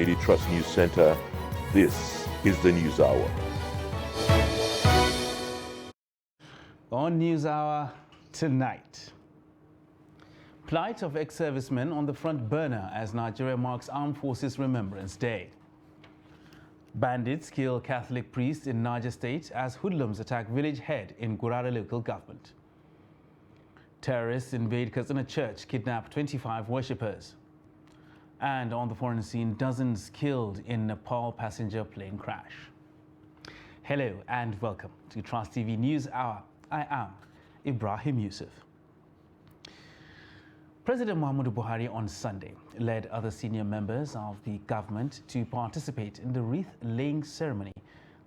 Daily Trust News Center, this is the News Hour. On News Hour tonight, plight of ex-servicemen on the front burner as Nigeria marks Armed Forces Remembrance Day. Bandits kill Catholic priest in Niger State as hoodlums attack village head in Gurara local government. Terrorists invade Katsina Church, kidnap 25 worshippers. And on the foreign scene, dozens killed in Nepal passenger plane crash. Hello and welcome to Trust TV News Hour. I am Ibrahim Yusuf. President Muhammadu Buhari on Sunday led other senior members of the government to participate in the wreath-laying ceremony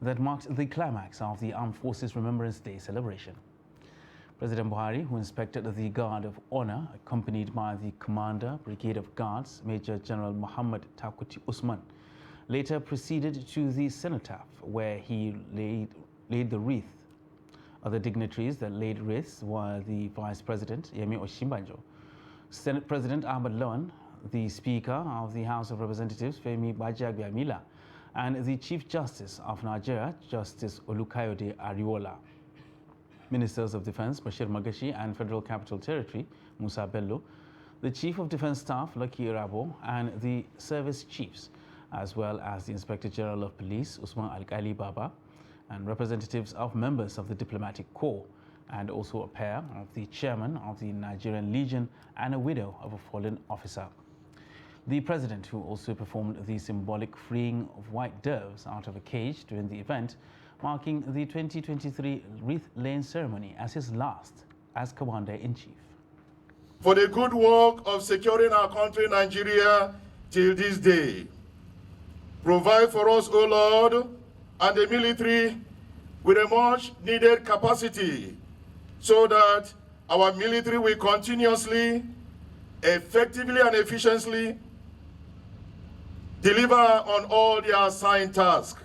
that marked the climax of the Armed Forces Remembrance Day celebration. President Buhari, who inspected the Guard of Honor, accompanied by the Commander, Brigade of Guards, Major General Muhammad Takuti Usman, later proceeded to the cenotaph where he laid the wreath. Other dignitaries that laid wreaths were the Vice President, Yemi Osinbajo, Senate President Ahmed Lawan, the Speaker of the House of Representatives, Femi Gbajabiamila, and the Chief Justice of Nigeria, Justice Olukayode Ariola. Ministers of Defense, Bashir Magashi, and Federal Capital Territory, Musa Bello, the Chief of Defense Staff, Lucky Irabo, and the service chiefs, as well as the Inspector General of Police, Usman Al-Ghali Baba, and representatives of members of the Diplomatic Corps, and also a pair of the chairman of the Nigerian Legion and a widow of a fallen officer. The president, who also performed the symbolic freeing of white doves out of a cage during the event, marking the 2023 wreath-laying ceremony as his last as Commander-in-Chief. For the good work of securing our country, Nigeria, till this day. Provide for us, O Lord, and the military with a much needed capacity so that our military will continuously, effectively and efficiently deliver on all their assigned tasks.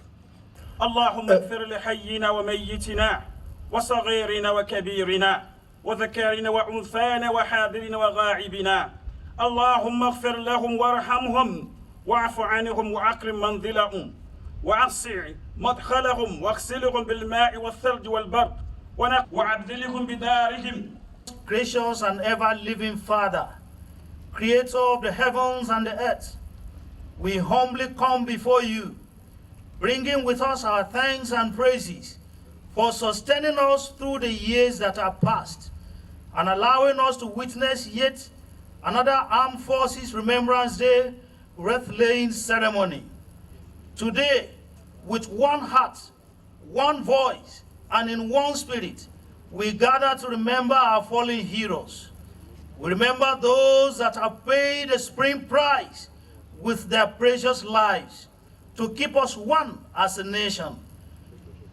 اللهم اغفر لحينا وميتنا وصغيرنا وكبيرنا وذكرنا وأنثانا وحاضرنا وغائبنا اللهم اغفر لهم وارحمهم واعف عنهم وأكرم منزلهم وأسع مدخلهم واغسلهم بالماء والثلج والبرد وعدلهم بدارهم. Gracious and ever-living Father, Creator of the heavens and the earth, we humbly come before you, bringing with us our thanks and praises for sustaining us through the years that are past and allowing us to witness yet another Armed Forces Remembrance Day wreath-laying ceremony. Today, with one heart, one voice, and in one spirit, we gather to remember our fallen heroes. We remember those that have paid the supreme price with their precious lives to keep us one as a nation.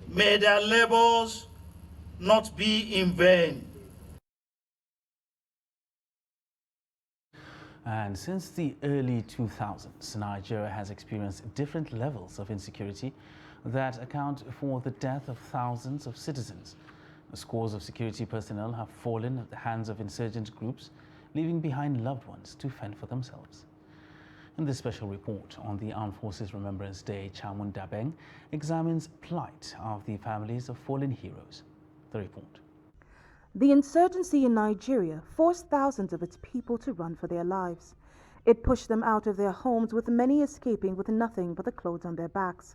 May their labors not be in vain. And since the early 2000s, Nigeria has experienced different levels of insecurity that account for the death of thousands of citizens. Scores of security personnel have fallen at the hands of insurgent groups, leaving behind loved ones to fend for themselves. In this special report on the Armed Forces Remembrance Day, Chamun Dabeng examines plight of the families of fallen heroes. The report. The insurgency in Nigeria forced thousands of its people to run for their lives. It pushed them out of their homes, with many escaping with nothing but the clothes on their backs.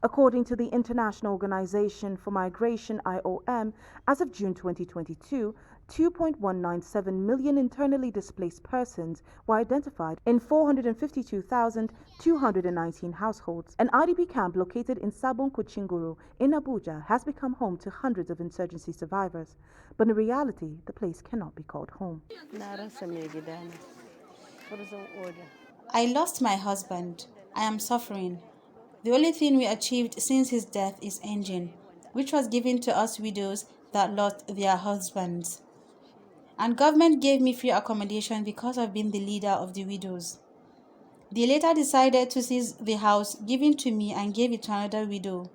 According to the International Organization for Migration, IOM, as of June 2022, 2.197 million internally displaced persons were identified in 452,219 households. An IDP camp located in Sabon Kuchinguru in Abuja has become home to hundreds of insurgency survivors. But in reality, the place cannot be called home. I lost my husband. I am suffering. The only thing we achieved since his death is engine, which was given to us widows that lost their husbands. And government gave me free accommodation because of being the leader of the widows. They later decided to seize the house given to me and gave it to another widow.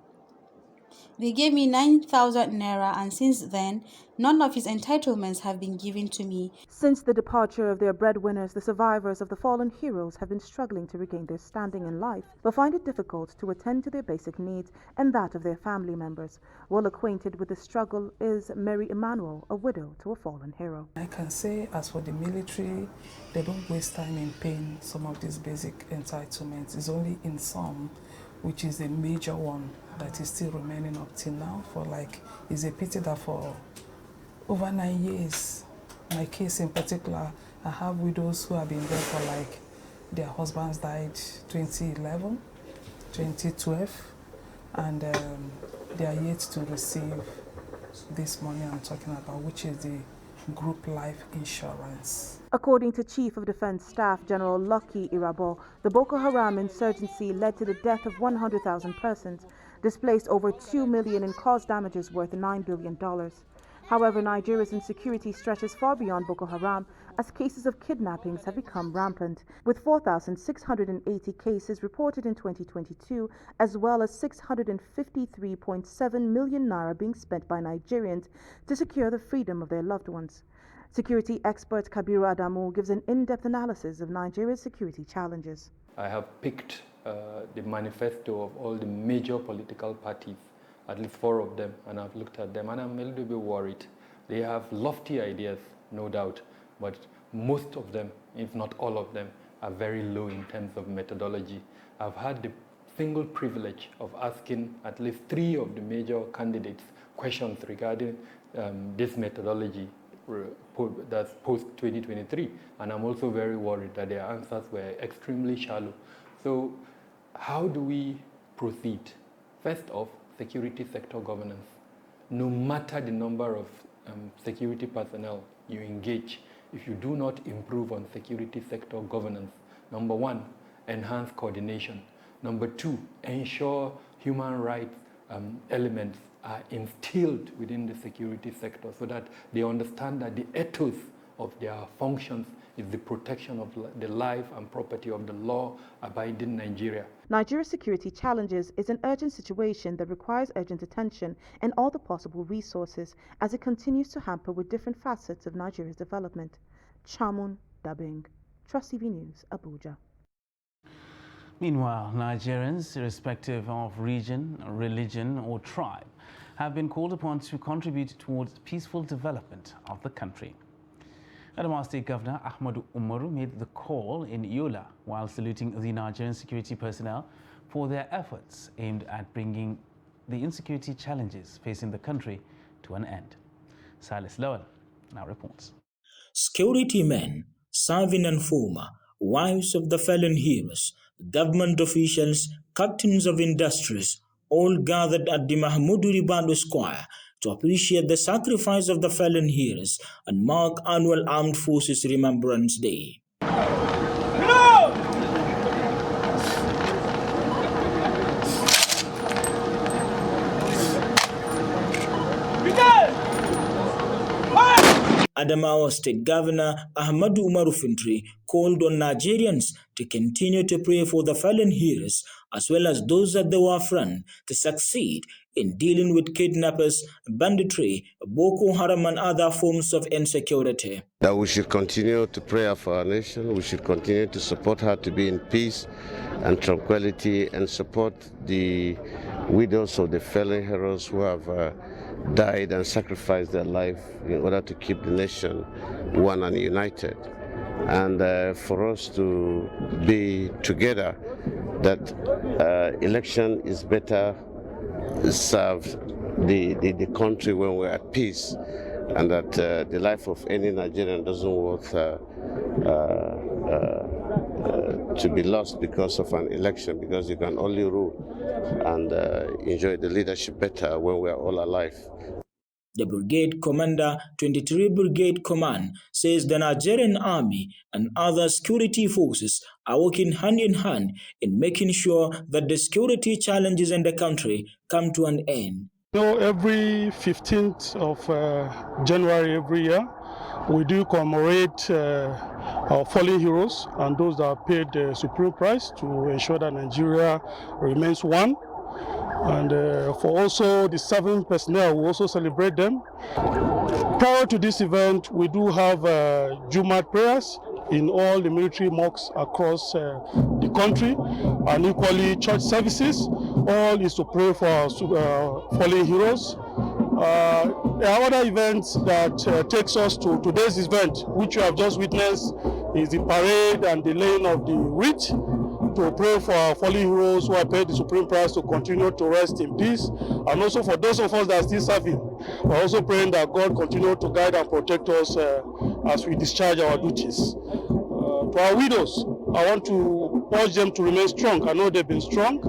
They gave me 9,000 naira, and since then, none of his entitlements have been given to me. Since the departure of their breadwinners, the survivors of the fallen heroes have been struggling to regain their standing in life, but find it difficult to attend to their basic needs and that of their family members. Well acquainted with the struggle is Mary Emmanuel, a widow to a fallen hero. I can say, as for the military, they don't waste time in paying some of these basic entitlements. It's only in some, which is a major one, that is still remaining up till now. It's a pity that for over 9 years, my case in particular, I have widows who have been there for their husbands died 2011, 2012, and they are yet to receive this money I'm talking about, which is the group life insurance. According to Chief of Defense Staff General Lucky Irabo, the Boko Haram insurgency led to the death of 100,000 persons, displaced over 2 million and caused damages worth $9 billion. However, Nigeria's insecurity stretches far beyond Boko Haram, as cases of kidnappings have become rampant, with 4,680 cases reported in 2022, as well as 653.7 million naira being spent by Nigerians to secure the freedom of their loved ones. Security expert Kabiru Adamu gives an in-depth analysis of Nigeria's security challenges. I have picked the manifesto of all the major political parties, at least 4 of them, and I've looked at them and I'm a little bit worried. They have lofty ideas, no doubt, but most of them, if not all of them, are very low in terms of methodology. I've had the single privilege of asking at least 3 of the major candidates questions regarding this methodology that's post-2023, and I'm also very worried that their answers were extremely shallow. So how do we proceed? First off, security sector governance. No matter the number of security personnel you engage, if you do not improve on security sector governance, number 1, enhance coordination. Number 2, ensure human rights elements are instilled within the security sector so that they understand that the ethos of their functions is the protection of the life and property of the law-abiding Nigeria. Nigeria's security challenges is an urgent situation that requires urgent attention and all the possible resources as it continues to hamper with different facets of Nigeria's development. Chamun Dabing, Trust TV News, Abuja. Meanwhile, Nigerians, irrespective of region, religion or tribe, have been called upon to contribute towards peaceful development of the country. Adamawa State Governor Ahmadu Umaru made the call in Yola while saluting the Nigerian security personnel for their efforts aimed at bringing the insecurity challenges facing the country to an end. Silas Lowell now reports. Security men, serving and former, wives of the fallen heroes, government officials, captains of industries, all gathered at the Mahmudu Ribadu Square to appreciate the sacrifice of the fallen heroes and mark annual Armed Forces Remembrance Day. Adamawa State Governor Ahmadu Umaru Fintri called on Nigerians to continue to pray for the fallen heroes as well as those at the war front to succeed in dealing with kidnappers, banditry, Boko Haram and other forms of insecurity. That we should continue to pray for our nation, we should continue to support her to be in peace and tranquility and support the widows of the fallen heroes who have died and sacrificed their life in order to keep the nation one and united. And for us to be together, that election is better served the country when we're at peace, and that the life of any Nigerian doesn't worth to be lost because of an election, because you can only rule and enjoy the leadership better when we are all alive. The brigade commander, 23 Brigade Command, says the Nigerian Army and other security forces are working hand in hand in making sure that the security challenges in the country come to an end. Every 15th of January every year, we do commemorate our fallen heroes and those that have paid the supreme price to ensure that Nigeria remains one. And for also the serving personnel, we also celebrate them. Prior to this event, we do have Jumat prayers in all the military mosques across the country, and equally church services. All is to pray for our fallen heroes. There are other events that takes us to today's event, which you have just witnessed, is the parade and the laying of the wreath to pray for our fallen heroes who have paid the supreme price to continue to rest in peace, and also for those of us that are still serving. We're also praying that God continue to guide and protect us as we discharge our duties. To our widows, I want to urge them to remain strong. I know they've been strong.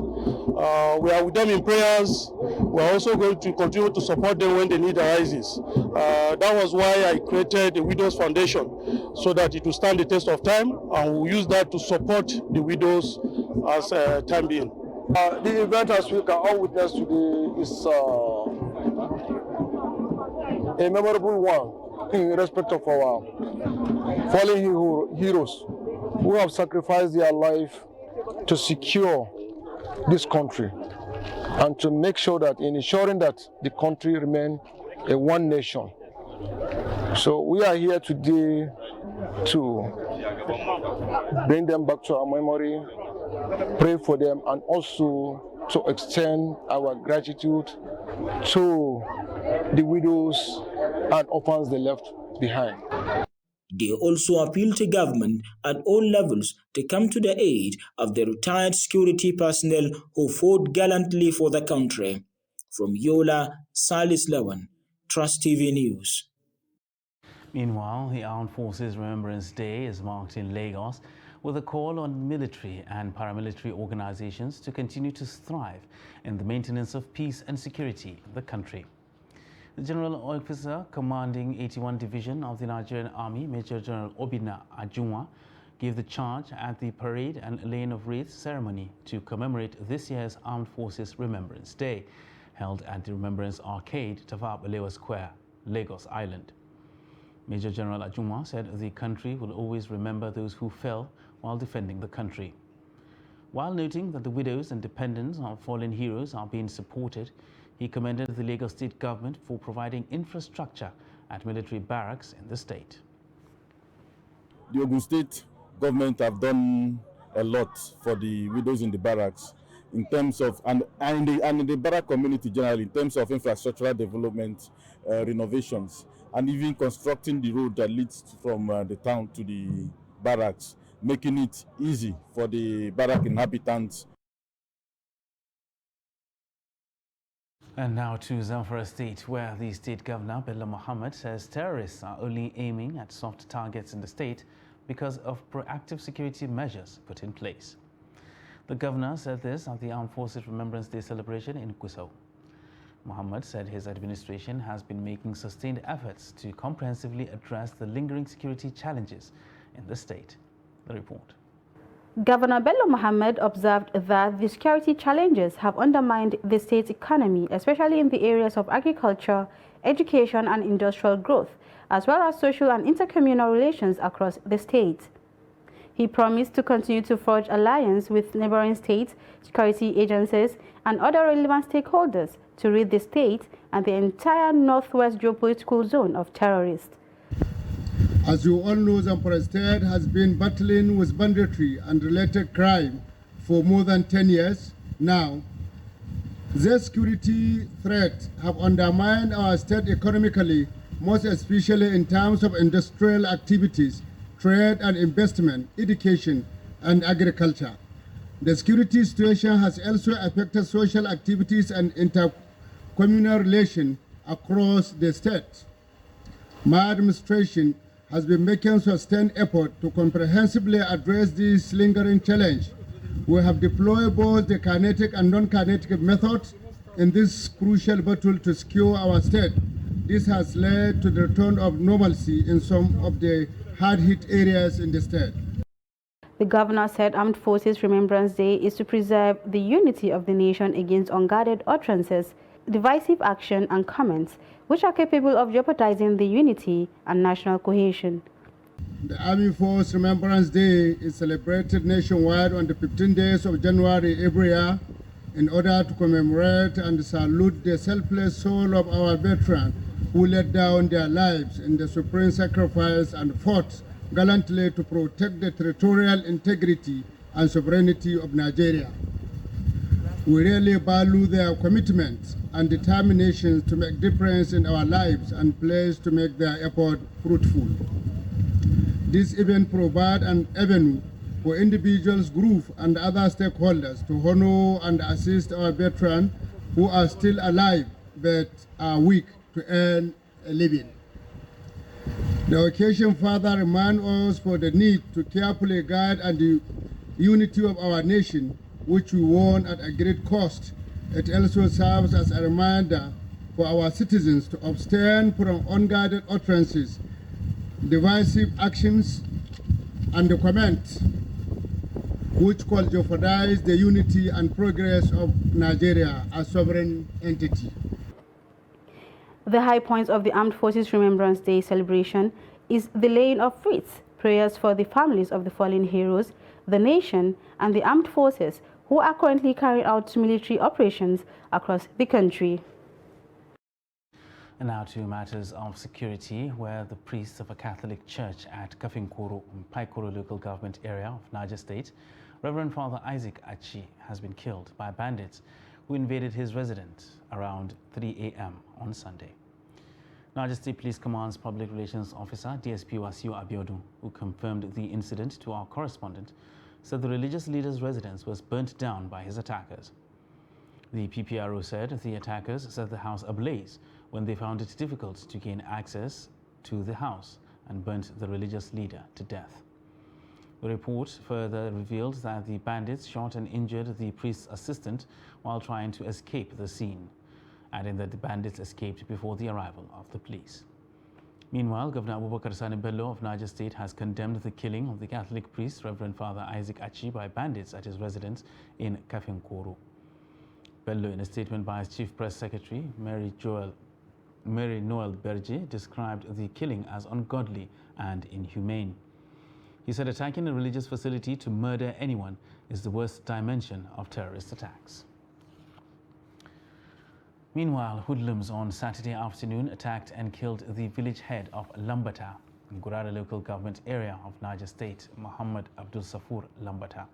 We are with them in prayers. We're also going to continue to support them when the need arises. That was why I created the Widows Foundation, so that it will stand the test of time, and we'll use that to support the widows as time being. The event, as we can all witness today, is a memorable one in respect of our fallen heroes who have sacrificed their life to secure this country and to make sure that in ensuring that the country remain a one nation. So we are here today to bring them back to our memory, pray for them, and also to extend our gratitude to the widows and orphans they left behind. They also appeal to government at all levels to come to the aid of the retired security personnel who fought gallantly for the country. From Yola, Salis Lawan, Trust TV News. Meanwhile, the Armed Forces Remembrance Day is marked in Lagos with a call on military and paramilitary organizations to continue to strive in the maintenance of peace and security in the country. The General Officer commanding 81 Division of the Nigerian Army, Major General Obinna Ajunwa, gave the charge at the parade and laying of wreaths ceremony to commemorate this year's Armed Forces Remembrance Day, held at the Remembrance Arcade, Tafawa Balewa Square, Lagos Island. Major General Ajunwa said the country will always remember those who fell while defending the country. While noting that the widows and dependents of fallen heroes are being supported, he commended the Lagos State government for providing infrastructure at military barracks in the state. The Ogun State government have done a lot for the widows in the barracks in terms of, and in the barrack community generally, in terms of infrastructural development, renovations, and even constructing the road that leads from the town to the barracks, making it easy for the barrack inhabitants. And now to Zamfara State, where the state governor, Bello Muhammad, says terrorists are only aiming at soft targets in the state because of proactive security measures put in place. The governor said this at the Armed Forces Remembrance Day celebration in Gusau. Muhammad said his administration has been making sustained efforts to comprehensively address the lingering security challenges in the state. The report. Governor Bello Muhammad observed that the security challenges have undermined the state's economy, especially in the areas of agriculture, education and industrial growth, as well as social and intercommunal relations across the state. He promised to continue to forge alliance with neighboring states, security agencies and other relevant stakeholders to rid the state and the entire northwest geopolitical zone of terrorists. As you all know, Zamfara State has been battling with banditry and related crime for more than 10 years now. The security threats have undermined our state economically, most especially in terms of industrial activities, trade and investment, education and agriculture. The security situation has also affected social activities and intercommunal relations across the state. My administration has been making sustained effort to comprehensively address this lingering challenge. We have deployed both the kinetic and non-kinetic methods in this crucial battle to secure our state. This has led to the return of normalcy in some of the hard-hit areas in the state. The governor said Armed Forces Remembrance Day is to preserve the unity of the nation against unguarded utterances, divisive action and comments which are capable of jeopardizing the unity and national cohesion. The Army Force Remembrance Day is celebrated nationwide on the 15 days of January every year in order to commemorate and salute the selfless soul of our veterans who laid down their lives in the supreme sacrifice and fought gallantly to protect the territorial integrity and sovereignty of Nigeria. We really value their commitment and determination to make difference in our lives and pledge to make their effort fruitful. This event provides an avenue for individuals, groups, and other stakeholders to honor and assist our veterans who are still alive but are weak to earn a living. The occasion further reminds us for the need to carefully guard and the unity of our nation, which we won at a great cost. It also serves as a reminder for our citizens to abstain from unguarded utterances, divisive actions, and the comments which could jeopardize the unity and progress of Nigeria as sovereign entity. The high point of the Armed Forces Remembrance Day celebration is the laying of wreaths, prayers for the families of the fallen heroes, the nation, and the armed forces who are currently carrying out military operations across the country. And now to matters of security, where the priest of a Catholic church at Kafinkoro, Paikoro local government area of Niger State, Reverend Father Isaac Achi, has been killed by bandits who invaded his residence around 3 a.m. on Sunday. Niger State Police Command's Public Relations Officer, DSP Wasiu Abiodun, who confirmed the incident to our correspondent, said the religious leader's residence was burnt down by his attackers. The PPRO said the attackers set the house ablaze when they found it difficult to gain access to the house and burnt the religious leader to death. The report further revealed that the bandits shot and injured the priest's assistant while trying to escape the scene, adding that the bandits escaped before the arrival of the police. Meanwhile, Governor Abubakar Sani Bello of Niger State has condemned the killing of the Catholic priest, Reverend Father Isaac Achi, by bandits at his residence in Kafinkoro. Bello, in a statement by his Chief Press Secretary, Mary Noel Berger, described the killing as ungodly and inhumane. He said attacking a religious facility to murder anyone is the worst dimension of terrorist attacks. Meanwhile, hoodlums on Saturday afternoon attacked and killed the village head of Lambata in Gurara local government area of Niger State, Muhammad Abdul Safur Lambata.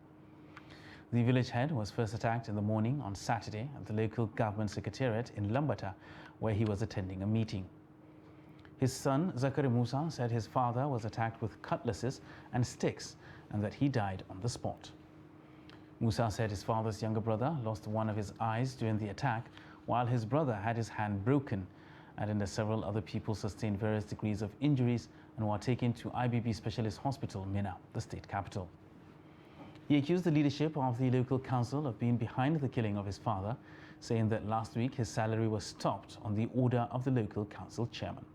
The village head was first attacked in the morning on Saturday at the local government secretariat in Lambata, where he was attending a meeting. His son, Zakari Musa, said his father was attacked with cutlasses and sticks and that he died on the spot. Musa said his father's younger brother lost one of his eyes during the attack, while his brother had his hand broken, and that several other people sustained various degrees of injuries and were taken to IBB Specialist Hospital, Minna, the state capital. He accused the leadership of the local council of being behind the killing of his father, saying that last week his salary was stopped on the order of the local council chairman.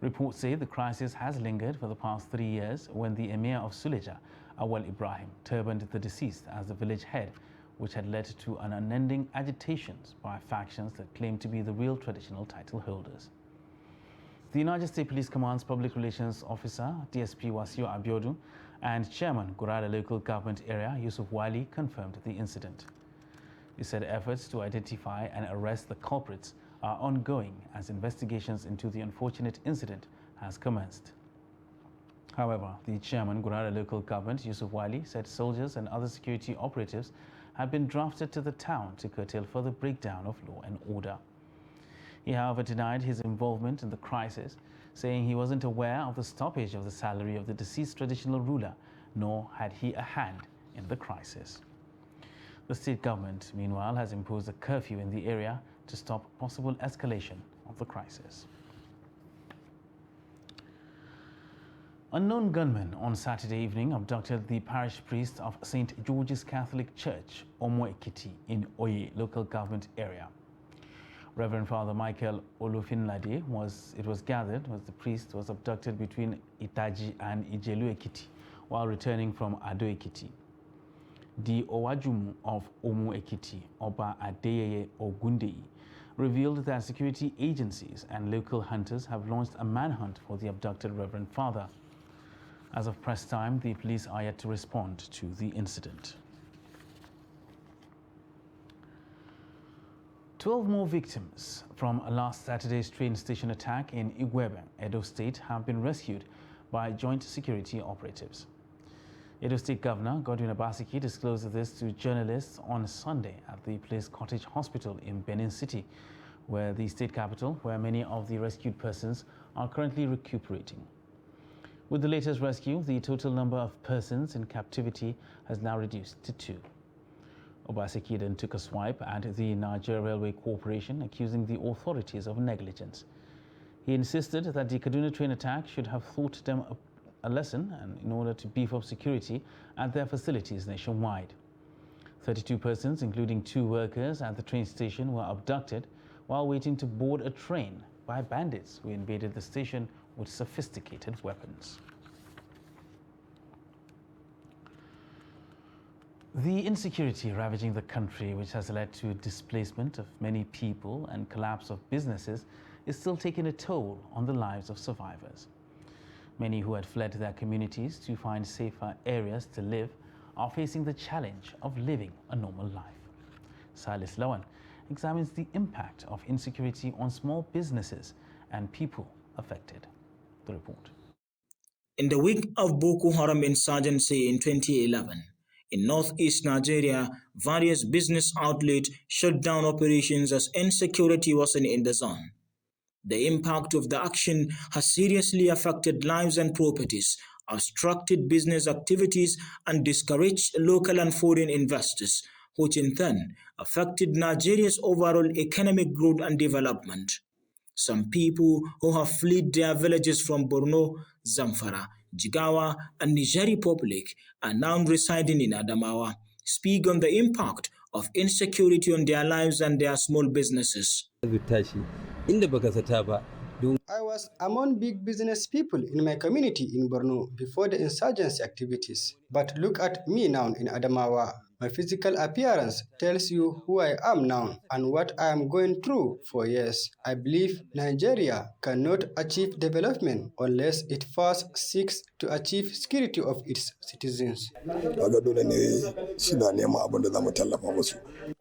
Reports say the crisis has lingered for the past 3 years when the Emir of Suleja, Awal Ibrahim, turbaned the deceased as the village head, which had led to an unending agitations by factions that claim to be the real traditional title holders. The Niger State Police Command's Public Relations Officer, DSP Wasiu Abiodun, and Chairman, Gurara Local Government Area, Yusuf Wali, confirmed the incident. He said efforts to identify and arrest the culprits are ongoing as investigations into the unfortunate incident has commenced. However, the Chairman, Gurara Local Government, Yusuf Wali, said soldiers and other security operatives had been drafted to the town to curtail further breakdown of law and order. He, however, denied his involvement in the crisis, saying he wasn't aware of the stoppage of the salary of the deceased traditional ruler, nor had he a hand in the crisis. The state government, meanwhile, has imposed a curfew in the area to stop possible escalation of the crisis. Unknown gunmen on Saturday evening abducted the parish priest of St. George's Catholic Church, Omo Ekiti, in Oye local government area. Reverend Father Michael Olufinlade was gathered the priest was abducted between Itaji and Ijelu Ekiti while returning from Ado Ekiti. The Owajumu of Omo Ekiti, Oba Adeyeye Ogundei, revealed that security agencies and local hunters have launched a manhunt for the abducted Reverend Father. As of press time, the police are yet to respond to the incident. 12 more victims from last Saturday's train station attack in Igwebe, Edo State, have been rescued by joint security operatives. Edo State Governor Godwin Obaseki disclosed this to journalists on Sunday at the Place Cottage Hospital in Benin City, where the state capital, where many of the rescued persons are currently recuperating. With the latest rescue, the total number of persons in captivity has now reduced to 2. Obaseki then took a swipe at the Nigeria Railway Corporation, accusing the authorities of negligence. He insisted that the Kaduna train attack should have taught them a lesson and in order to beef up security at their facilities nationwide. 32 persons, including 2 workers at the train station, were abducted while waiting to board a train by bandits who invaded the station with sophisticated weapons. The insecurity ravaging the country, which has led to displacement of many people and collapse of businesses, is still taking a toll on the lives of survivors. Many who had fled their communities to find safer areas to live are facing the challenge of living a normal life. Silas Lawan examines the impact of insecurity on small businesses and people affected. The report. In the wake of Boko Haram insurgency in 2011, in northeast Nigeria, various business outlets shut down operations as insecurity worsened in the zone. The impact of the action has seriously affected lives and properties, obstructed business activities, and discouraged local and foreign investors, which in turn affected Nigeria's overall economic growth and development. Some people who have fled their villages from Borno, Zamfara, Jigawa, and Niger Republic are now residing in Adamawa, speak on the impact of insecurity on their lives and their small businesses. I was among big business people in my community in Borno before the insurgency activities. But look at me now in Adamawa. My physical appearance tells you who I am now and what I am going through for years. I believe Nigeria cannot achieve development unless it first seeks to achieve security of its citizens.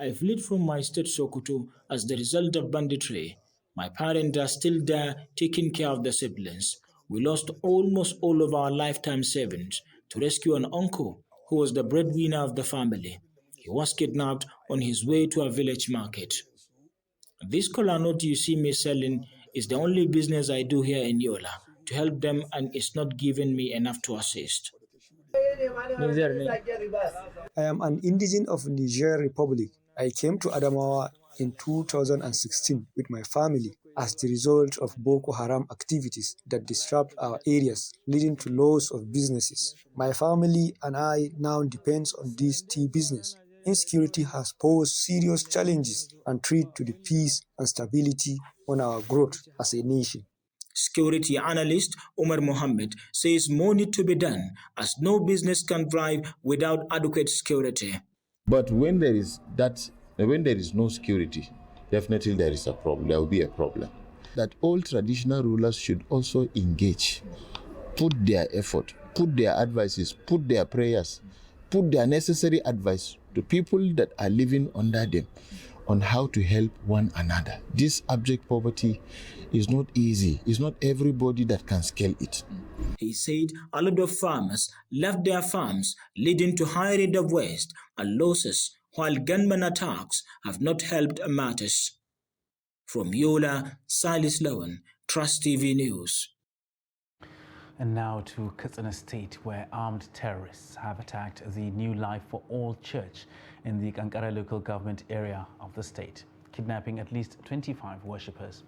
I fled from my state Sokoto as the result of banditry. My parents are still there taking care of the siblings. We lost almost all of our lifetime savings to rescue an uncle who was the breadwinner of the family. He was kidnapped on his way to a village market. This kola nut you see me selling is the only business I do here in Yola to help them, and it's not giving me enough to assist. I am an indigene of Niger Republic. I came to Adamawa in 2016 with my family as the result of Boko Haram activities that disrupt our areas, leading to loss of businesses. My family and I now depend on this tea business. Insecurity has posed serious challenges and threat to the peace and stability on our growth as a nation. Security analyst Umar Mohammed says more need to be done as no business can thrive without adequate security. But when there is no security, definitely there is a problem. There will be a problem. That all traditional rulers should also engage, put their effort, put their advices, put their prayers, put their necessary advice to people that are living under them on how to help one another. This abject poverty is not easy. It's not everybody that can scale it. He said a lot of farmers left their farms, leading to high rate of waste and losses, while gunman attacks have not helped matters. From Yola, Silas Lawan, Trust TV News. And now to Katsina State, where armed terrorists have attacked the New Life for All church in the Kankara local government area of the state, kidnapping at least 25 worshippers.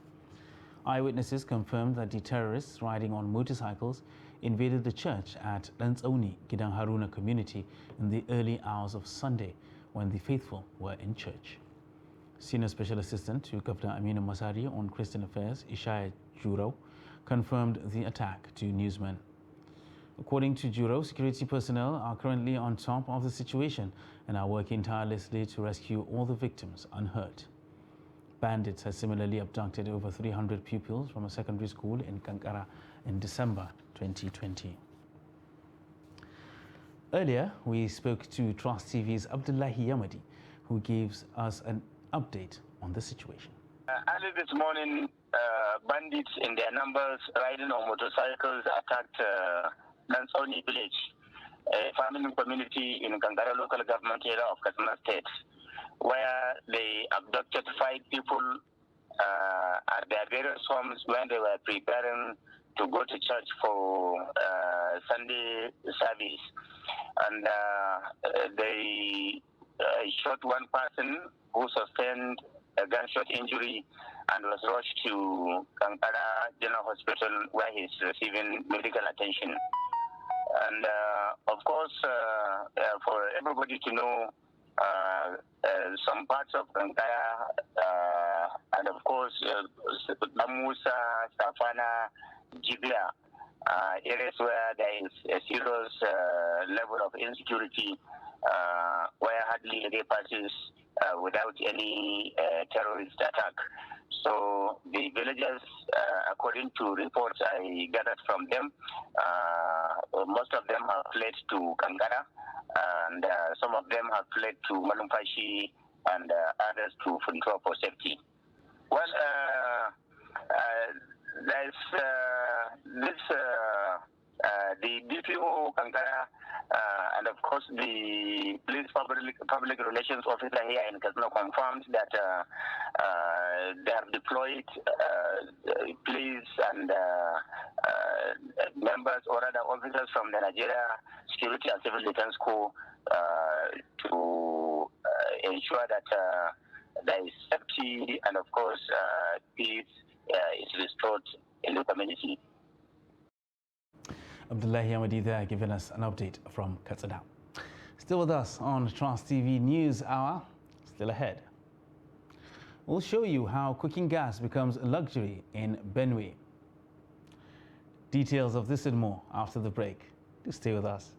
Eyewitnesses confirmed that the terrorists riding on motorcycles invaded the church at Lantsauni, Gidang Haruna community in the early hours of Sunday when the faithful were in church. Senior Special Assistant to Governor Aminu Masari on Christian Affairs, Ishaya Juro, confirmed the attack to newsmen. According to Juro, security personnel are currently on top of the situation and are working tirelessly to rescue all the victims unhurt. Bandits had similarly abducted over 300 pupils from a secondary school in Kankara in December 2020. Earlier, we spoke to Trust TV's Abdullahi Yamadi, who gives us an update on the situation. Early this morning, bandits in their numbers riding on motorcycles attacked Nansoni village, a farming community in Kangara local government area of Katsina State, where they abducted 5 people at their various homes when they were preparing to go to church for Sunday service. And they shot one person who sustained a gunshot injury and was rushed to Kankara General Hospital where he is receiving medical attention. And of course, for everybody to know, some parts of Kankara and of course Namusa, Safana, Jibia, areas where there is a serious level of insecurity, where hardly a day passes without any terrorist attack. So the villagers, according to reports I gathered from them, most of them have fled to Kankara, and some of them have fled to Malumfashi and others to Funtua for safety. Well, there's the DPO Kankara and of course the police public relations officer here in Katsina confirmed that they have deployed police and members or other officers from the Nigeria Security and Civil Defense Corps to ensure that there is safety and of course peace is restored in the community. Abdullahi Hamadi there giving us an update from Katsina. Still with us on Trust TV News Hour, still ahead. We'll show you how cooking gas becomes a luxury in Benue. Details of this and more after the break. Do stay with us.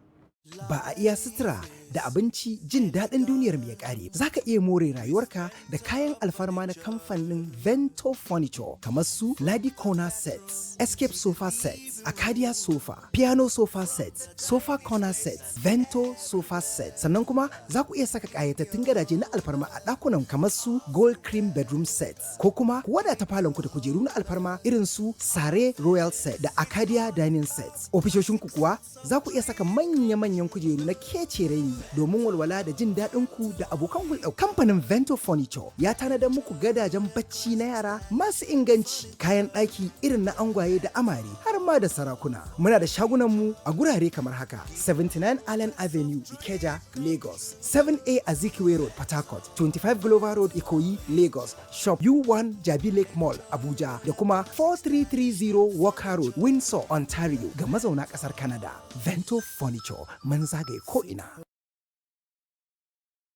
Ba a iya sutura da abinci jin daɗin duniyar mai ƙare. Za ka iya more rayuwarka da kayan alfarma na kamfanin Vento Furniture kamar su Ladi Corner Sets, Escape Sofa Sets, Acadia Sofa, Piano Sofa Sets, Sofa Corner Sets, Vento Sofa Sets. Sannan kuma za ku iya saka ƙayatattun gadaje na alfarma a ɗakunan kamar su Gold Cream Bedroom Sets ko kuma ku wadata falonku da kujeru na alfarma irin su Sare Royal Set da Acadia Dining Sets. Ofishoshinku kuwa za ku iya saka manya-manyan kujeru na kece raini domin walwala da jin daɗin ku da abokan hulɗa. Kamfanin Vento Furniture ya tanadar muku gadajen bacci na yara masu inganci, kayan ɗaki irin na angwaye da amare har ma da sarakuna. Muna da shagunan mu a gurare kamar haka: 79 Allen Avenue, Ikeja, Lagos; 7A Azikiwe Road, Port Harcourt; 25 Glover Road, Ikoyi, Lagos; Shop U1 Jabi Lake Mall, Abuja, da kuma 4330 Walker Road, Windsor, Ontario ga mazauna ƙasar Canada. Vento Furniture, mun zagaye ko'ina.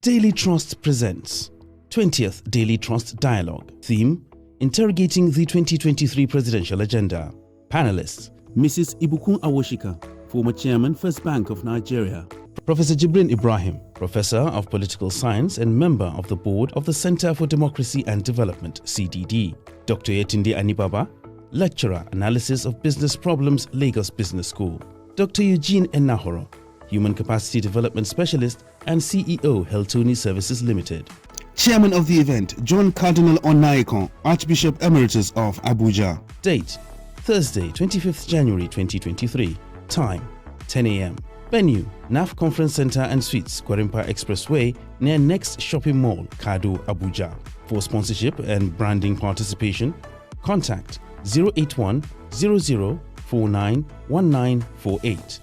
Daily Trust presents 20th Daily Trust Dialogue. Theme: Interrogating the 2023 Presidential Agenda. Panelists: Mrs. Ibukun Awoshika, former Chairman, First Bank of Nigeria. Professor Jibrin Ibrahim, Professor of Political Science and member of the Board of the Center for Democracy and Development, CDD. Dr. Yetunde Anibaba, Lecturer, Analysis of Business Problems, Lagos Business School. Dr. Eugene Enahoro, Human Capacity Development Specialist and CEO, Heltoni Services Limited. Chairman of the event, John Cardinal Onaikon, Archbishop Emeritus of Abuja. Date: Thursday, 25th January 2023. Time: 10 a.m. Venue: NAF Conference Center and Suites, Kwarimpa Expressway, near Next Shopping Mall, Kado, Abuja. For sponsorship and branding participation, contact 081 00 49 1948,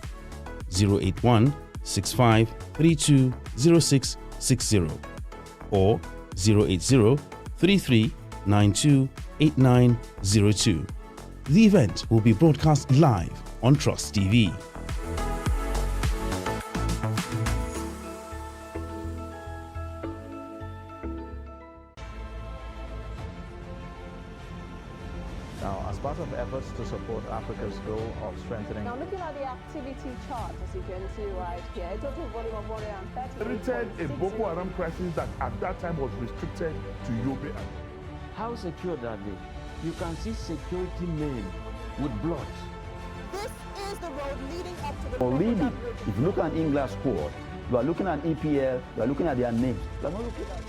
081 65 32 0660, or 080 33 92 8902. The event will be broadcast live on Trust TV. Now, as part of efforts to support Africa's goal of strengthening... Now, looking at the activity chart, as you can see right here, a total volume of 130... Created a Boko Haram crisis that at that time was restricted to Yobe. How secure are they? You can see security men with blood. This is the road leading up to the... Already, if you look at English squad, you are looking at EPL, you are looking at their names. You are not looking at...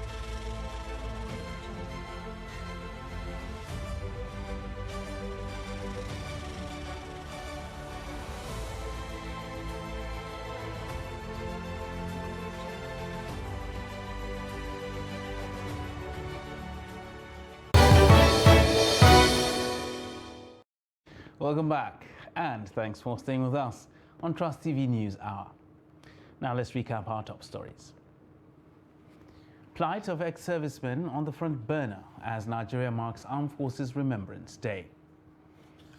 Welcome back, and thanks for staying with us on Trust TV News Hour. Now let's recap our top stories. Plight of ex-servicemen on the front burner as Nigeria marks Armed Forces Remembrance Day.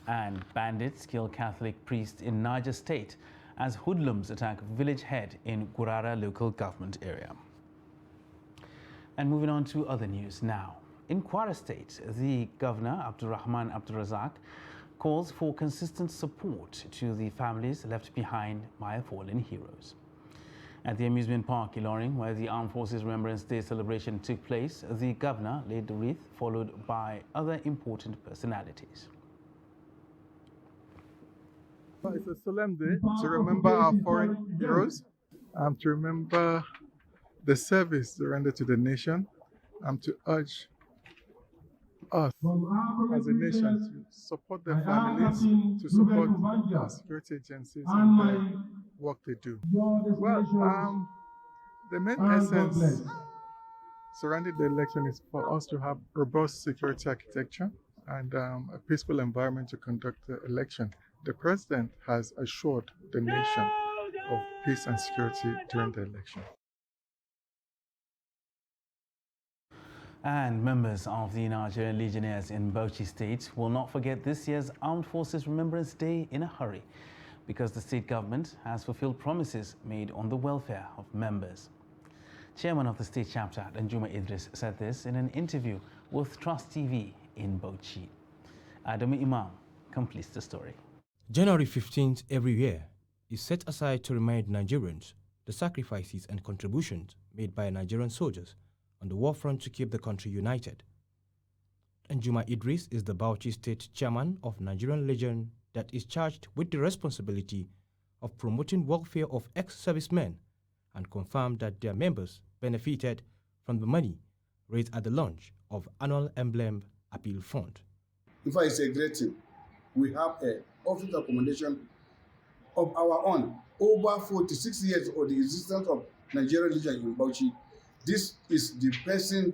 And bandits kill Catholic priest in Niger State as hoodlums attack village head in Gurara local government area. And moving on to other news now. In Kwara State, the Governor, Abdurrahman Abdulrazak, calls for consistent support to the families left behind by fallen heroes. At the amusement park Ilorin, where the Armed Forces Remembrance Day celebration took place, the Governor laid the wreath, followed by other important personalities. It's a solemn day to remember our fallen heroes, to remember the service they rendered to the nation, to urge us as a nation to support their families, to support our security agencies and the work they do. Well, the main essence surrounding the election is for us to have robust security architecture and a peaceful environment to conduct the election. The president has assured the nation of peace and security during the election. And members of the Nigerian Legionnaires in Bauchi State will not forget this year's Armed Forces Remembrance Day in a hurry, because the state government has fulfilled promises made on the welfare of members. Chairman of the state chapter, Danjuma Idris, said this in an interview with Trust TV in Bauchi. Adamu Imam completes the story. January 15th every year is set aside to remind Nigerians the sacrifices and contributions made by Nigerian soldiers on the war front to keep the country united. Danjuma Idris is the Bauchi State Chairman of Nigerian Legion that is charged with the responsibility of promoting welfare of ex-servicemen, and confirmed that their members benefited from the money raised at the launch of Annual Emblem Appeal Fund. In fact, it's a great thing. We have an office accommodation of our own. Over 46 years of the existence of Nigerian Legion in Bauchi. This is the person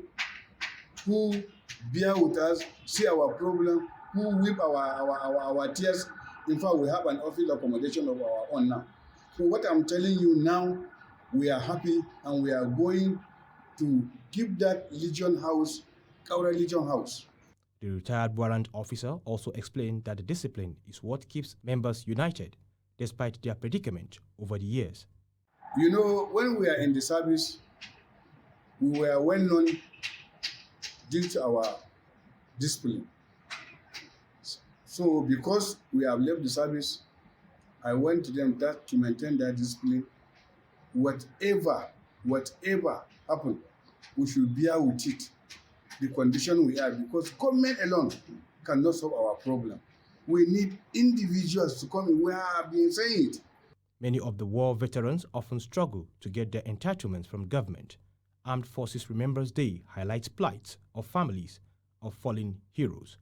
who bear with us, see our problem, who weep our tears. In fact, we have an office accommodation of our own now. So what I'm telling you now, we are happy and we are going to give that Legion House, Kaura Legion House. The retired warrant officer also explained that the discipline is what keeps members united, despite their predicament over the years. You know, when we are in the service, we were well known due to our discipline. So because we have left the service, I went to them that to maintain that discipline. Whatever happened, we should bear with it. The condition we are, because government alone cannot solve our problem. We need individuals to come in. We have been saying it. Many of the war veterans often struggle to get their entitlements from government. Armed Forces Remembrance Day highlights plights of families of fallen heroes.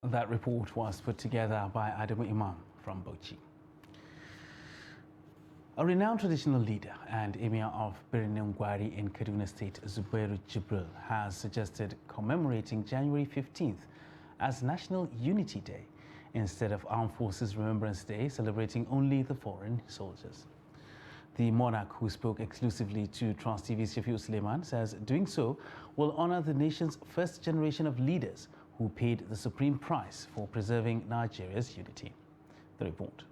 That report was put together by Adamu Imam from Bauchi. A renowned traditional leader and Emir of Birnin Gwari in Kaduna State, Zubairu Jibril, has suggested commemorating January 15th as National Unity Day instead of Armed Forces Remembrance Day, celebrating only the foreign soldiers. The monarch, who spoke exclusively to Trust TV's Shafiu Suleiman, says doing so will honor the nation's first generation of leaders who paid the supreme price for preserving Nigeria's unity. The report.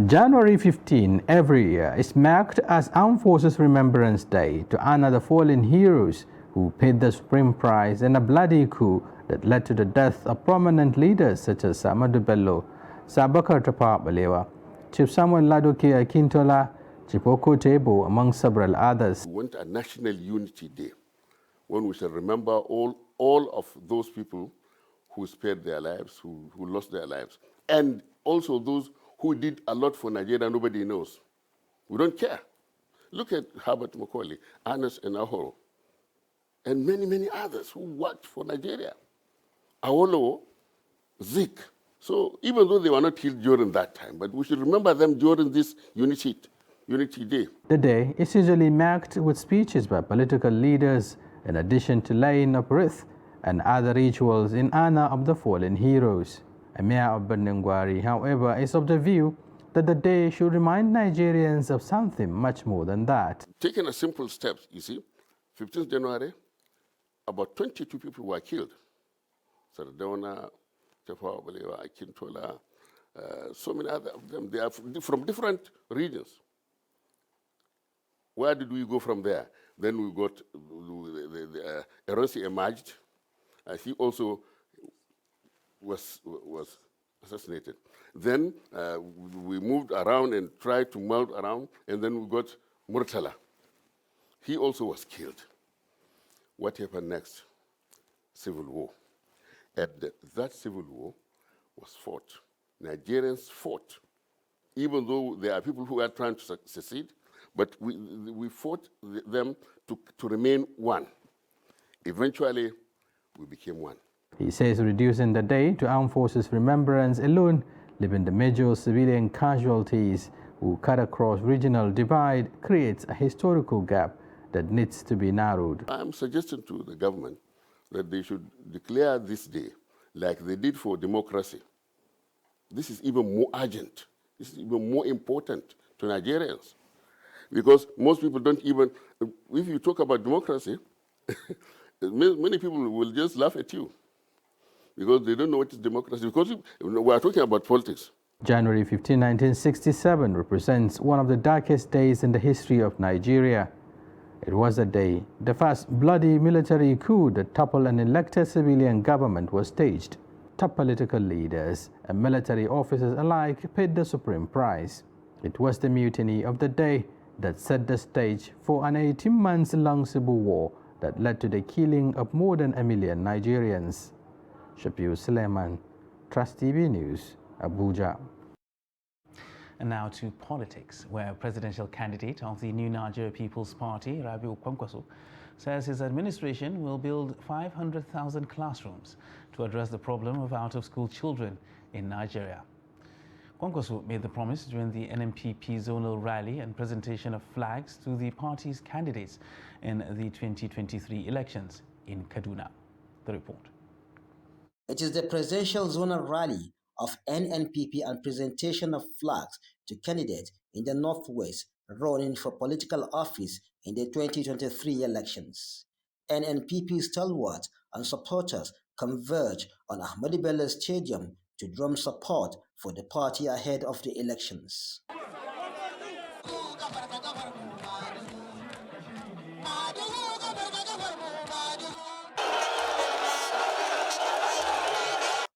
January 15 every year is marked as Armed Forces Remembrance Day to honor the fallen heroes who paid the supreme price in a bloody coup that led to the death of prominent leaders such as Ahmadu Bello, Sabakar Tafawa Balewa, Chief Samuel Ladoke Akintola, Chief Oko Tebo, among several others. We want a National Unity Day when we shall remember all of those people who spared their lives, who lost their lives, and also those who did a lot for Nigeria nobody knows. We don't care. Look at Herbert Macaulay, Ernest Enahoro, and many, many others who worked for Nigeria. Awolowo, Zik. So even though they were not killed during that time, but we should remember them during this Unity Day. The day is usually marked with speeches by political leaders, in addition to laying of wreath and other rituals in honor of the fallen heroes. Emir of Benengwari, however, is of the view that the day should remind Nigerians of something much more than that. Taking a simple step, you see, 15th January, about 22 people were killed. Sardauna, Tafawa Balewa, Akintola, so many other of them. They are from different regions. Where did we go from there? Then we got Eronsi emerged. He also was assassinated. Then we moved around and tried to melt around, and then we got Murtala. He also was killed. What happened next? Civil war. And that civil war was fought. Nigerians fought, even though there are people who are trying to secede, but we fought them to remain one. Eventually, we became one. He says reducing the day to Armed Forces Remembrance alone, leaving the major civilian casualties who cut across regional divide, creates a historical gap that needs to be narrowed. I'm suggesting to the government that they should declare this day like they did for democracy. This is even more urgent. This is even more important to Nigerians. Because most people don't even, if you talk about democracy, many people will just laugh at you because they don't know what is democracy, because we are talking about politics. January 15, 1967 represents one of the darkest days in the history of Nigeria. It was the day the first bloody military coup that toppled an elected civilian government was staged. Top political leaders and military officers alike paid the supreme price. It was the mutiny of the day that set the stage for an 18-month-long civil war that led to the killing of more than 1 million Nigerians. Shafiu Suleiman, Trust TV News, Abuja. And now to politics, where presidential candidate of the New Nigeria People's Party, Rabiu Kwankwaso, says his administration will build 500,000 classrooms to address the problem of out-of-school children in Nigeria. Kwankwaso made the promise during the NNPP zonal rally and presentation of flags to the party's candidates in the 2023 elections in Kaduna. The report. It is the presidential zonal rally of NNPP and presentation of flags to candidates in the Northwest running for political office in the 2023 elections. NNPP stalwarts and supporters converge on Ahmadu Bello Stadium to drum support for the party ahead of the elections.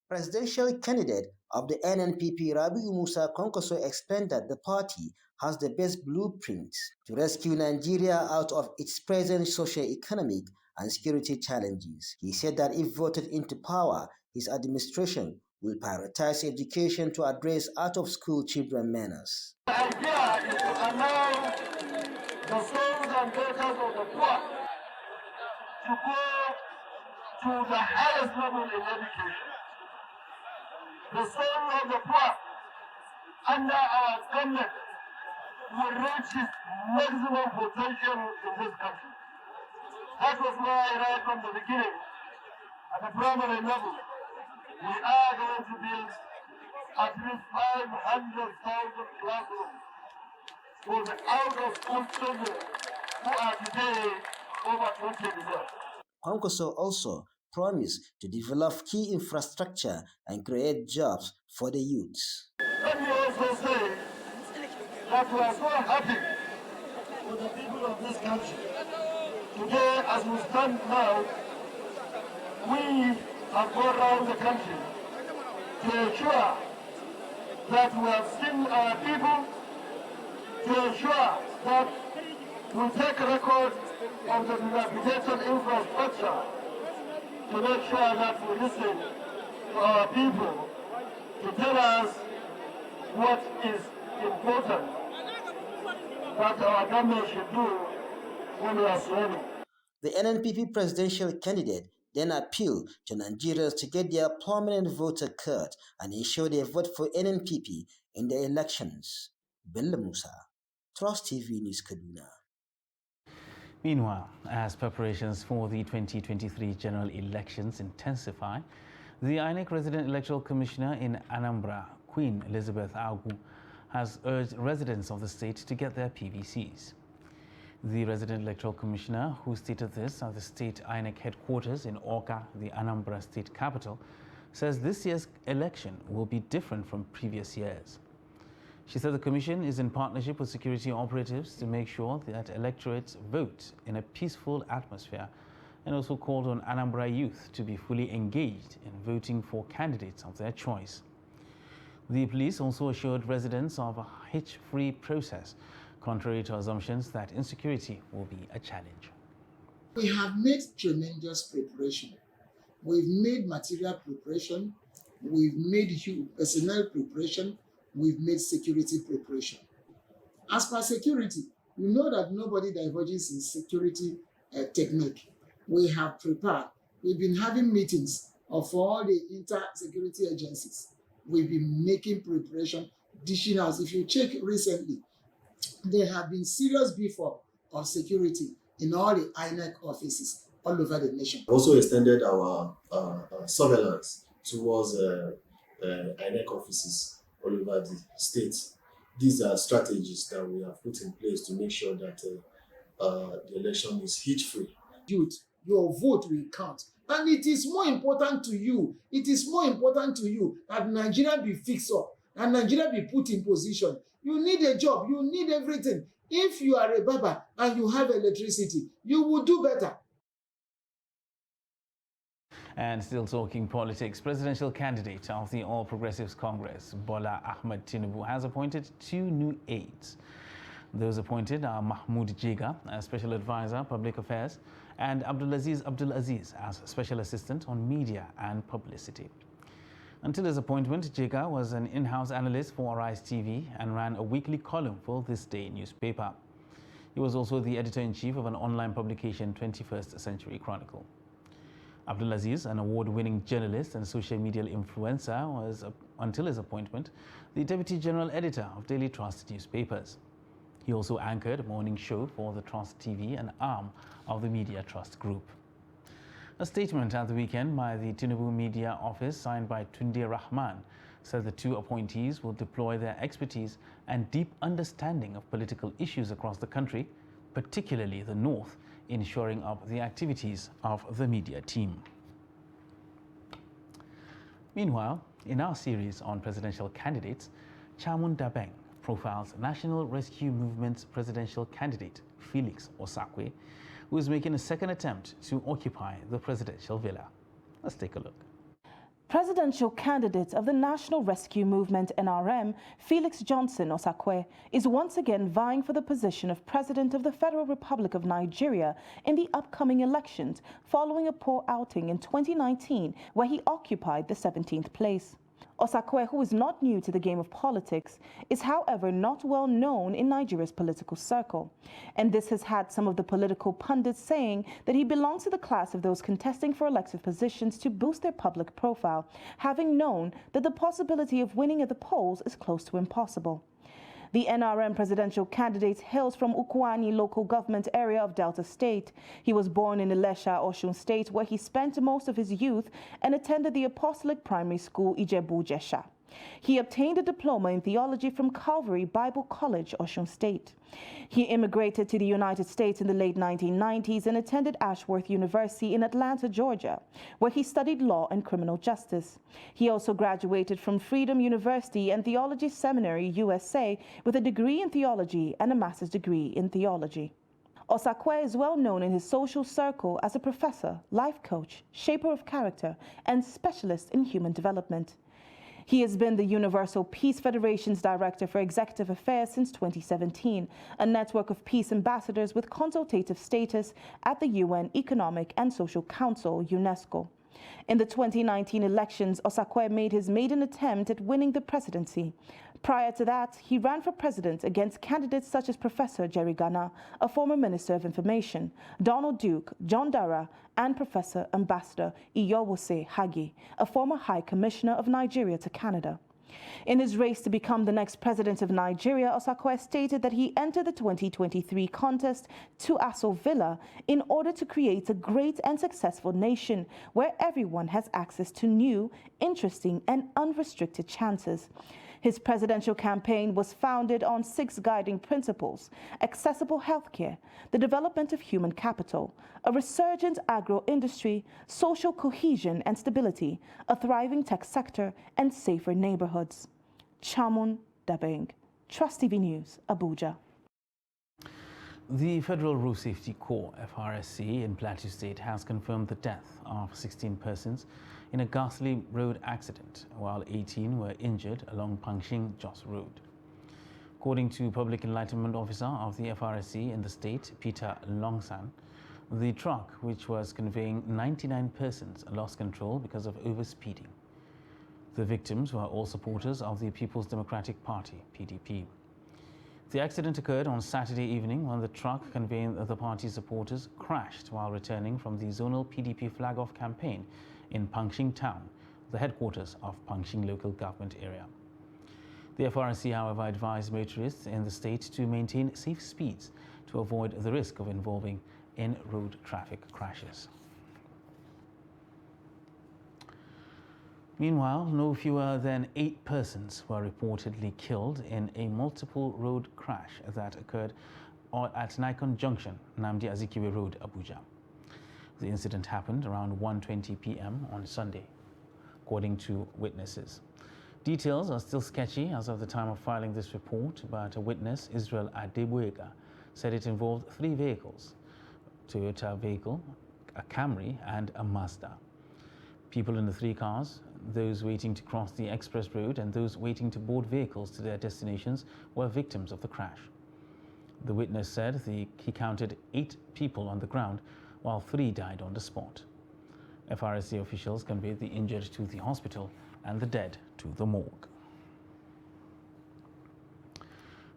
Presidential candidate of the NNPP, Rabiu Musa Kwankwaso, explained that the party has the best blueprint to rescue Nigeria out of its present socio-economic and security challenges. He said that if voted into power, his administration will prioritize education to address out-of-school children menace. The idea is to allow the sons and daughters of the poor to go to the highest level in education. The soul of the poor under our government will reach its maximum potential in this country. That was why right from the beginning, at the primary level, we are going to build at least 500,000 classrooms for the out-of-school children who are today over 20 years. Kwankwaso also promised to develop key infrastructure and create jobs for the youths. Let me also say that we are so happy with the people of this country. Today, as we stand now, we have gone around the country to ensure that we have seen our people, to ensure that we take record of the dilapidated infrastructure, to make sure that we listen to our people to tell us what is important that our government should do when we are sworn. The NNPP presidential candidate then appealed to Nigerians to get their permanent voter card and ensure they vote for NNPP in the elections. Bello Musa, Trust TV News, Kaduna. Meanwhile, as preparations for the 2023 general elections intensify, The INEC Resident Electoral Commissioner in Anambra, Queen Elizabeth Agu, has urged residents of the state to get their PVCs. The Resident Electoral Commissioner, who stated this at the state INEC headquarters in Awka, the Anambra state capital, says this year's election will be different from previous years. She said the commission is in partnership with security operatives to make sure that electorates vote in a peaceful atmosphere, and also called on Anambra youth to be fully engaged in voting for candidates of their choice. The police also assured residents of a hitch-free process, contrary to assumptions that insecurity will be a challenge. We have made tremendous preparation. We've made material preparation, we've made personnel preparation, we've made security preparation. As per security, you know that nobody diverges in security technique. We have prepared. We've been having meetings of all the inter-security agencies. We've been making preparation, dishing out. If you check recently, there have been serious beef up of security in all the INEC offices all over the nation. Also extended our surveillance towards INEC offices all over the state. These are strategies that we have put in place to make sure that the election is hitch-free. Youth, your vote will count. And it is more important to you, that Nigeria be fixed up and Nigeria be put in position. You need a job, you need everything. If you are a barber and you have electricity, you will do better. And still talking politics, presidential candidate of the All Progressives Congress, Bola Ahmed Tinubu, has appointed 2 new aides. Those appointed are Mahmoud Jega as Special Advisor, Public Affairs, and Abdulaziz as Special Assistant on Media and Publicity. Until his appointment, Jega was an in-house analyst for Arise TV and ran a weekly column for This Day newspaper. He was also the editor-in-chief of an online publication, 21st Century Chronicle. Abdulaziz, an award-winning journalist and social media influencer, was, until his appointment, the Deputy General Editor of Daily Trust newspapers. He also anchored a morning show for the Trust TV, an arm of the Media Trust Group. A statement at the weekend by the Tinubu Media Office, signed by Tunde Rahman, said the 2 appointees will deploy their expertise and deep understanding of political issues across the country, particularly the North, in shoring up the activities of the media team. Meanwhile, in our series on presidential candidates, Chamun Dabeng profiles National Rescue Movement's presidential candidate, Felix Osakwe, who is making a second attempt to occupy the presidential villa. Let's take a look. Presidential candidate of the National Rescue Movement, NRM, Felix Johnson Osakwe, is once again vying for the position of President of the Federal Republic of Nigeria in the upcoming elections, following a poor outing in 2019, where he occupied the 17th place. Osakwe, who is not new to the game of politics, is however not well known in Nigeria's political circle. And this has had some of the political pundits saying that he belongs to the class of those contesting for elective positions to boost their public profile, having known that the possibility of winning at the polls is close to impossible. The NRM presidential candidate hails from Ukwani local government area of Delta State. He was born in Ilesha, Osun State, where he spent most of his youth and attended the Apostolic Primary School, Ijebu-Jesha. He obtained a diploma in theology from Calvary Bible College, Osun State. He immigrated to the United States in the late 1990s and attended Ashworth University in Atlanta, Georgia, where he studied law and criminal justice. He also graduated from Freedom University and Theology Seminary, USA, with a degree in theology and a master's degree in theology. Osakwe is well known in his social circle as a professor, life coach, shaper of character, and specialist in human development. He has been the Universal Peace Federation's Director for Executive Affairs since 2017, a network of peace ambassadors with consultative status at the UN Economic and Social Council, UNESCO. In the 2019 elections, Osakwe made his maiden attempt at winning the presidency. Prior to that, he ran for president against candidates such as Professor Jerry Gana, a former Minister of Information, Donald Duke, John Dara, and Professor Ambassador Iyowose Hagi, a former High Commissioner of Nigeria to Canada. In his race to become the next president of Nigeria, Osakwe stated that he entered the 2023 contest to Aso Villa in order to create a great and successful nation where everyone has access to new, interesting and unrestricted chances. His presidential campaign was founded on 6 guiding principles: accessible healthcare, the development of human capital, a resurgent agro-industry, social cohesion and stability, a thriving tech sector, and safer neighborhoods. Chamun Dabeng, Trust TV News, Abuja. The Federal Road Safety Corps, FRSC, in Plateau State has confirmed the death of 16 persons in a ghastly road accident, while 18 were injured along Pangshing-Jos Road. According to Public Enlightenment Officer of the FRSC in the state, Peter Longsan, the truck, which was conveying 99 persons, lost control because of overspeeding. The victims were all supporters of the People's Democratic Party, PDP. The accident occurred on Saturday evening when the truck conveying the party's supporters crashed while returning from the zonal PDP flag-off campaign in Pangshing town, the headquarters of Pangshing local government area. The FRSC, however, advised motorists in the state to maintain safe speeds to avoid the risk of involving in road traffic crashes. Meanwhile, no fewer than 8 persons were reportedly killed in a multiple road crash that occurred at Nikon Junction, Namdi Azikiwe Road, Abuja. The incident happened around 1:20 p.m. on Sunday, according to witnesses. Details are still sketchy as of the time of filing this report, but a witness, Israel Adeboyega, said it involved 3 vehicles: a Toyota vehicle, a Camry, and a Mazda. People in the 3 cars, those waiting to cross the express road and those waiting to board vehicles to their destinations, were victims of the crash. The witness said he counted 8 people on the ground, while 3 died on the spot. FRSC officials conveyed the injured to the hospital and the dead to the morgue.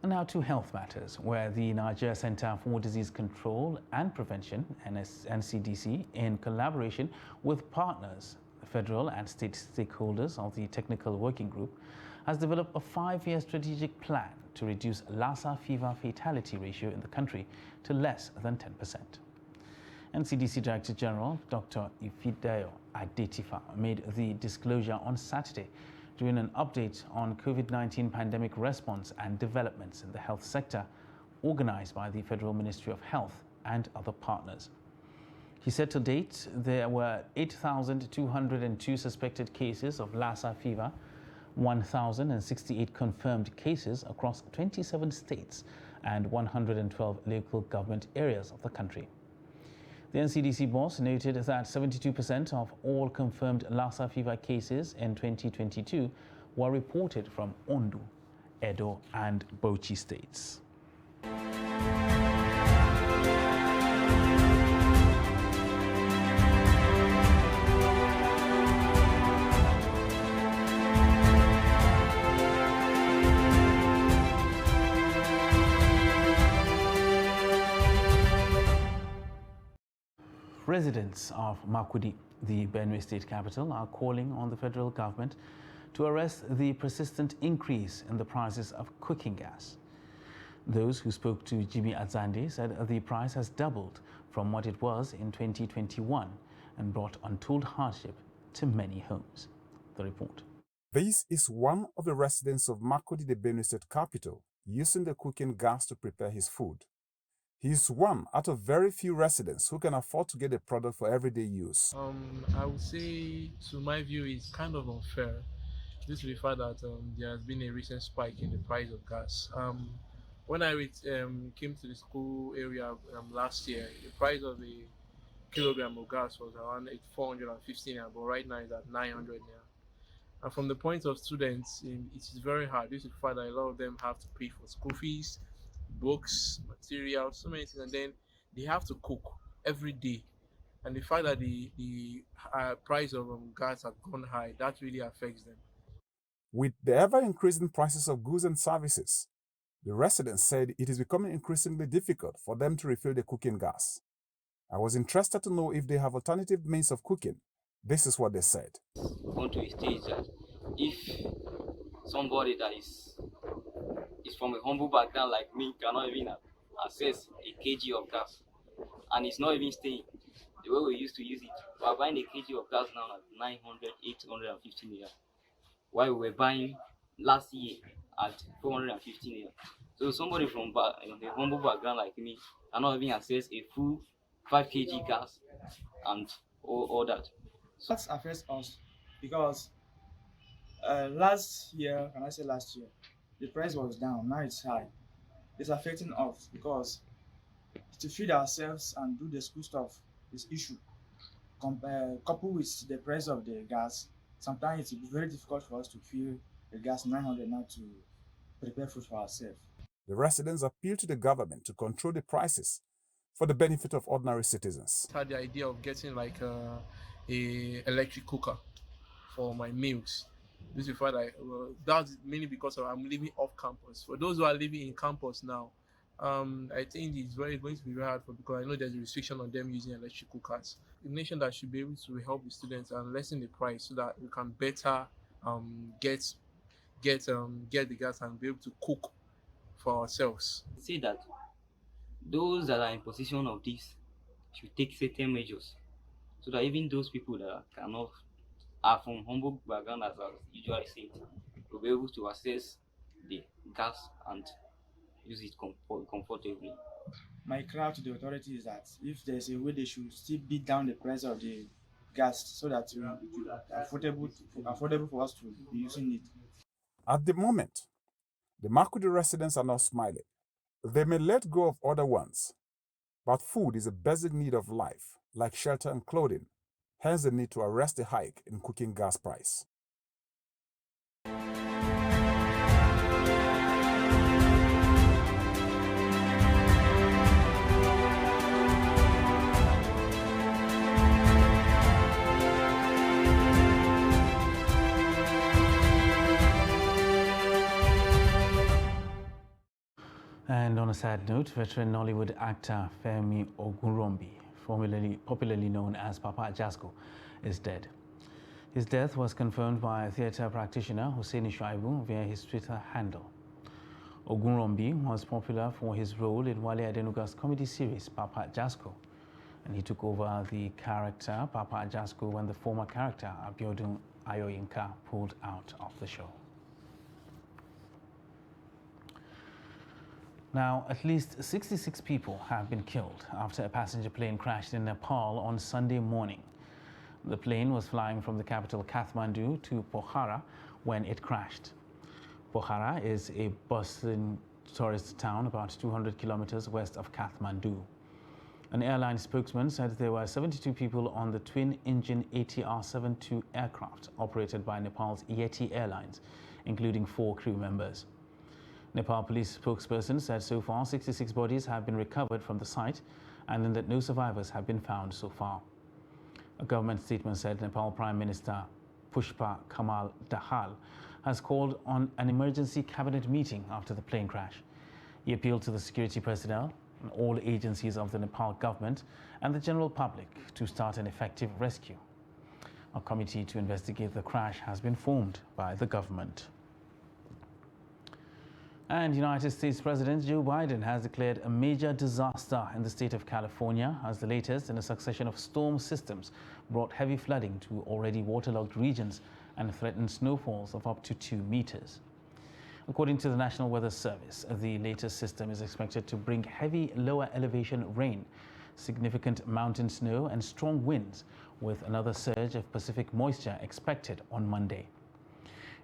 And now to health matters, where the Nigeria Center for Disease Control and Prevention, NCDC, in collaboration with partners, federal and state stakeholders of the Technical Working Group, has developed a 5-year strategic plan to reduce Lassa fever fatality ratio in the country to less than 10%. NCDC Director General Dr. Ifidayo Adetifa made the disclosure on Saturday during an update on COVID-19 pandemic response and developments in the health sector organized by the Federal Ministry of Health and other partners. He said to date there were 8,202 suspected cases of Lassa fever, 1,068 confirmed cases across 27 states and 112 local government areas of the country. The NCDC boss noted that 72% of all confirmed Lassa fever cases in 2022 were reported from Ondo, Edo, and Bauchi states. Residents of Makurdi, the Benue state capital, are calling on the federal government to arrest the persistent increase in the prices of cooking gas. Those who spoke to Jimmy Adzande said the price has doubled from what it was in 2021 and brought untold hardship to many homes. The report. This is one of the residents of Makurdi, the Benue state capital, using the cooking gas to prepare his food. He is one out of very few residents who can afford to get a product for everyday use. I would say, to my view, it's kind of unfair due to the fact that there has been a recent spike in the price of gas. When I came to the school area last year, the price of a kilogram of gas was around 415 naira, but right now it's at 900 naira. And from the point of students, it is very hard due to the fact that a lot of them have to pay for school fees, books, materials, so many things, and then they have to cook every day. And the fact that the price of gas has gone high, that really affects them. With the ever-increasing prices of goods and services, the residents said it is becoming increasingly difficult for them to refill the cooking gas. I was interested to know if they have alternative means of cooking. This is what they said. I want to state that if somebody that is from a humble background like me cannot even access a kg of gas, and it's not even staying the way we used to use it. We are buying a kg of gas now at 900, 850 naira, while we were buying last year at 450 naira. So somebody from a humble background like me cannot even access a full 5 kg gas and all that. So that affects us because last year, the price was down, now it's high. It's affecting us because to feed ourselves and do the school stuff is issue. Coupled with the price of the gas, sometimes it's very difficult for us to fill the gas 900 now to prepare food for ourselves. The residents appeal to the government to control the prices for the benefit of ordinary citizens. I had the idea of getting like a electric cooker for my meals. This is that's mainly because I'm living off campus. For those who are living in campus now, I think it's going to be very hard because I know there's a restriction on them using electric cookers. The nation that should be able to help the students and lessen the price so that we can better get the gas and be able to cook for ourselves. Say that those that are in position of this should take certain measures so that even those people that cannot are from humble background, as I usually say, will be able to access the gas and use it comfortably. My cry to the authorities is that if there's a way, they should still beat down the price of the gas so that it will be affordable for us to be using it. At the moment, the Makurdi residents are not smiling. They may let go of other ones, but food is a basic need of life, like shelter and clothing, hence the need to arrest the hike in cooking gas price. And on a sad note, veteran Nollywood actor Femi Ogunrombi, popularly known as Papa Ajasco, is dead. His death was confirmed by theatre practitioner Hussaini Shaibu via his Twitter handle. Ogunrombi was popular for his role in Wale Adenuga's comedy series Papa Ajasco, and he took over the character Papa Ajasco when the former character Abiodun Ayoyinka pulled out of the show. Now, at least 66 people have been killed after a passenger plane crashed in Nepal on Sunday morning. The plane was flying from the capital Kathmandu to Pokhara when it crashed. Pokhara is a bustling tourist town about 200 kilometers west of Kathmandu. An airline spokesman said there were 72 people on the twin-engine ATR-72 aircraft operated by Nepal's Yeti Airlines, including 4 crew members. Nepal police spokesperson said so far 66 bodies have been recovered from the site and that no survivors have been found so far. A government statement said Nepal Prime Minister Pushpa Kamal Dahal has called on an emergency cabinet meeting after the plane crash. He appealed to the security personnel and all agencies of the Nepal government and the general public to start an effective rescue. A committee to investigate the crash has been formed by the government. And United States President Joe Biden has declared a major disaster in the state of California as the latest in a succession of storm systems brought heavy flooding to already waterlogged regions and threatened snowfalls of up to 2 meters. According to the National Weather Service, the latest system is expected to bring heavy lower elevation rain, significant mountain snow and strong winds, with another surge of Pacific moisture expected on Monday.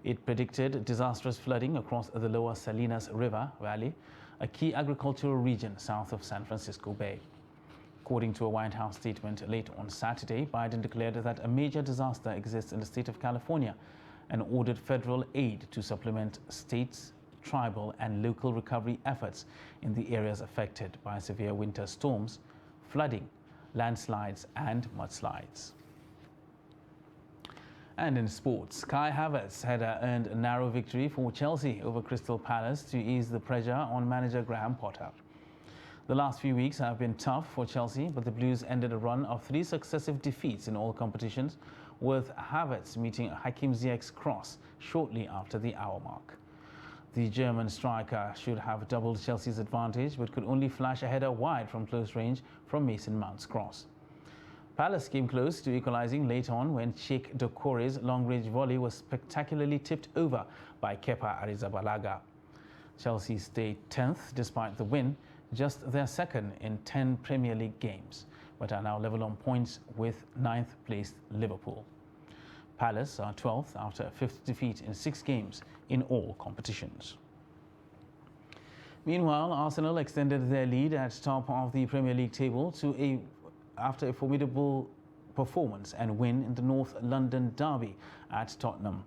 It predicted disastrous flooding across the lower Salinas River Valley, a key agricultural region south of San Francisco Bay. According to a White House statement late on Saturday, Biden declared that a major disaster exists in the state of California and ordered federal aid to supplement states, tribal and local recovery efforts in the areas affected by severe winter storms, flooding, landslides and mudslides. And in sports, Kai Havertz had earned a narrow victory for Chelsea over Crystal Palace to ease the pressure on manager Graham Potter. The last few weeks have been tough for Chelsea, but the Blues ended a run of 3 successive defeats in all competitions, with Havertz meeting Hakim Ziyech's cross shortly after the hour mark. The German striker should have doubled Chelsea's advantage, but could only flash a header wide from close range from Mason Mount's cross. Palace came close to equalizing late on when Cheikh Doucouré's long-range volley was spectacularly tipped over by Kepa Arrizabalaga. Chelsea stayed 10th despite the win, just their second in 10 Premier League games, but are now level on points with 9th-placed Liverpool. Palace are 12th after a 5th defeat in 6 games in all competitions. Meanwhile, Arsenal extended their lead at top of the Premier League table after a formidable performance and win in the North London derby at Tottenham.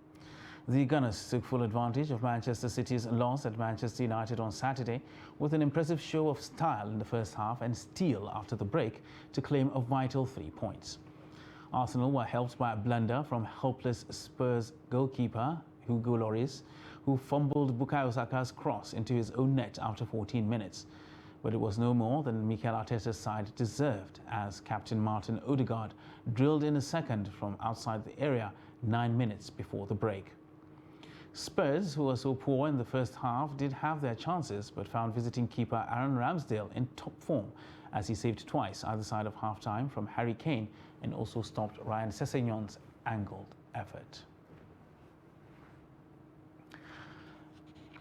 The Gunners took full advantage of Manchester City's loss at Manchester United on Saturday with an impressive show of style in the first half and steel after the break to claim a vital 3 points. Arsenal were helped by a blunder from helpless Spurs goalkeeper Hugo Lloris, who fumbled Bukayo Saka's cross into his own net after 14 minutes. But it was no more than Mikel Arteta's side deserved, as captain Martin Odegaard drilled in a second from outside the area 9 minutes before the break. Spurs, who were so poor in the first half, did have their chances, but found visiting keeper Aaron Ramsdale in top form as he saved twice either side of half-time from Harry Kane and also stopped Ryan Sessegnon's angled effort.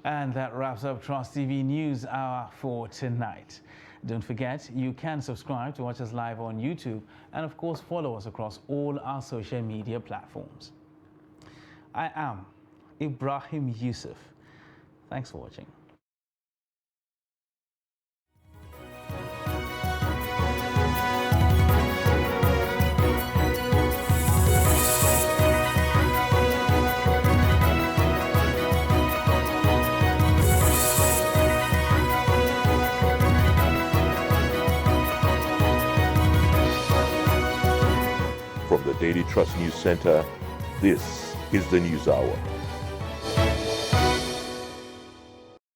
And that wraps up Trust TV News Hour for tonight. Don't forget, you can subscribe to watch us live on YouTube and of course follow us across all our social media platforms. I am Ibrahim Yusuf. Thanks for watching. From the Daily Trust News Center, this is the News Hour.